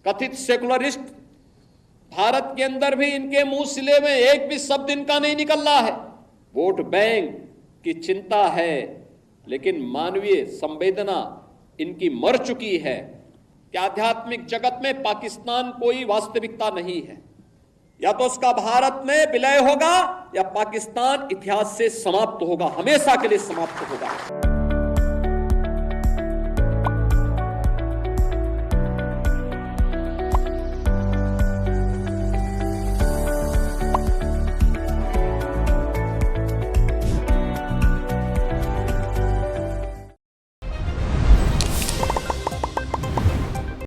कथित सेकुलरिस्ट भारत के अंदर भी इनके मुंह सिले में एक भी शब्द इनका नहीं निकल रहा है। वोट बैंक की चिंता है, लेकिन मानवीय संवेदना इनकी मर चुकी है कि आध्यात्मिक जगत में पाकिस्तान कोई वास्तविकता नहीं है। या तो उसका भारत में विलय होगा या पाकिस्तान इतिहास से समाप्त होगा, हमेशा के लिए समाप्त होगा।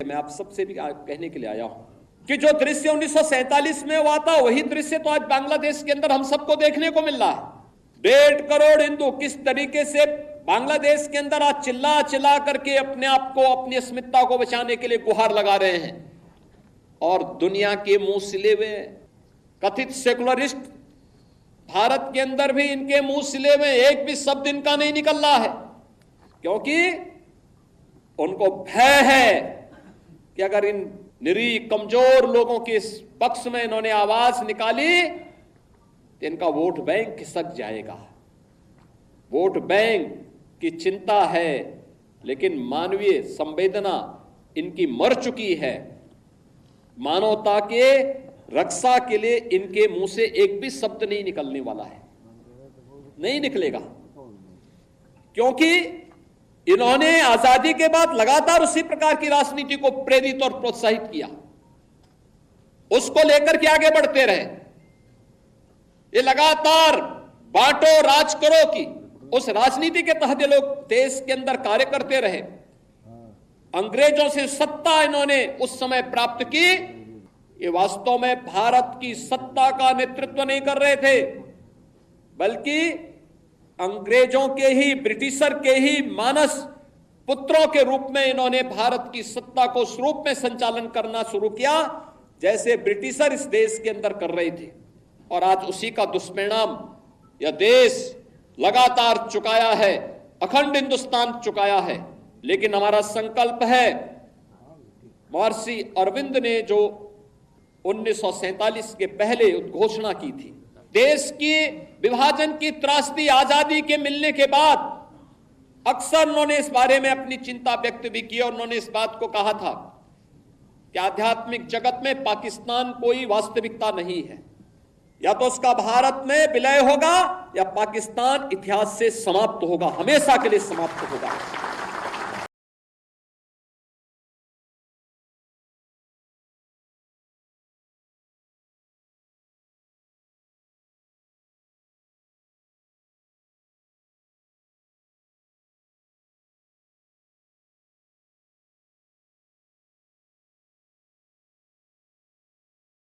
मैं आप सबसे भी कहने के लिए आया हूं कि जो दृश्य 1947 में हुआ था, वही दृश्य तो आज बांग्लादेश के अंदर हम सबको देखने को मिल रहा है। 1.5 करोड़ हिंदू किस तरीके से बांग्लादेश के अंदर आज चिल्ला चिल्ला करके अपने आप को, अपनी अस्मिता को बचाने के लिए गुहार लगा रहे हैं, और दुनिया के मुंह सिले हुए कथित सेकुलरिस्ट भारत के अंदर भी इनके मुंह सिले में एक भी शब्द इनका नहीं निकल रहा है, क्योंकि उनको भय है कि अगर इन निरीह कमजोर लोगों के इस पक्ष में इन्होंने आवाज निकाली तो इनका वोट बैंक खिसक जाएगा। वोट बैंक की चिंता है, लेकिन मानवीय संवेदना इनकी मर चुकी है। मानवता के रक्षा के लिए इनके मुंह से एक भी शब्द नहीं निकलने वाला है, नहीं निकलेगा, क्योंकि इन्होंने आजादी के बाद लगातार उसी प्रकार की राजनीति को प्रेरित और प्रोत्साहित किया, उसको लेकर के आगे बढ़ते रहे। ये लगातार बांटो राज करो की उस राजनीति के तहत ये लोग देश के अंदर कार्य करते रहे। अंग्रेजों से सत्ता इन्होंने उस समय प्राप्त की। ये वास्तव में भारत की सत्ता का नेतृत्व नहीं कर रहे थे, बल्कि अंग्रेजों के ही, ब्रिटिशर के ही मानस पुत्रों के रूप में इन्होंने भारत की सत्ता को उस रूप में संचालन करना शुरू किया जैसे ब्रिटिशर इस देश के अंदर कर रहे थे। और आज उसी का दुष्परिणाम यह देश लगातार चुकाया है, अखंड हिंदुस्तान चुकाया है। लेकिन हमारा संकल्प है, महर्षि अरविंद ने जो 1947 के पहले उद्घोषणा की थी, देश की विभाजन की त्रासदी आजादी के मिलने के बाद अक्सर उन्होंने इस बारे में अपनी चिंता व्यक्त भी की, और उन्होंने इस बात को कहा था कि आध्यात्मिक जगत में पाकिस्तान कोई वास्तविकता नहीं है। या तो उसका भारत में विलय होगा या पाकिस्तान इतिहास से समाप्त होगा, हमेशा के लिए समाप्त होगा।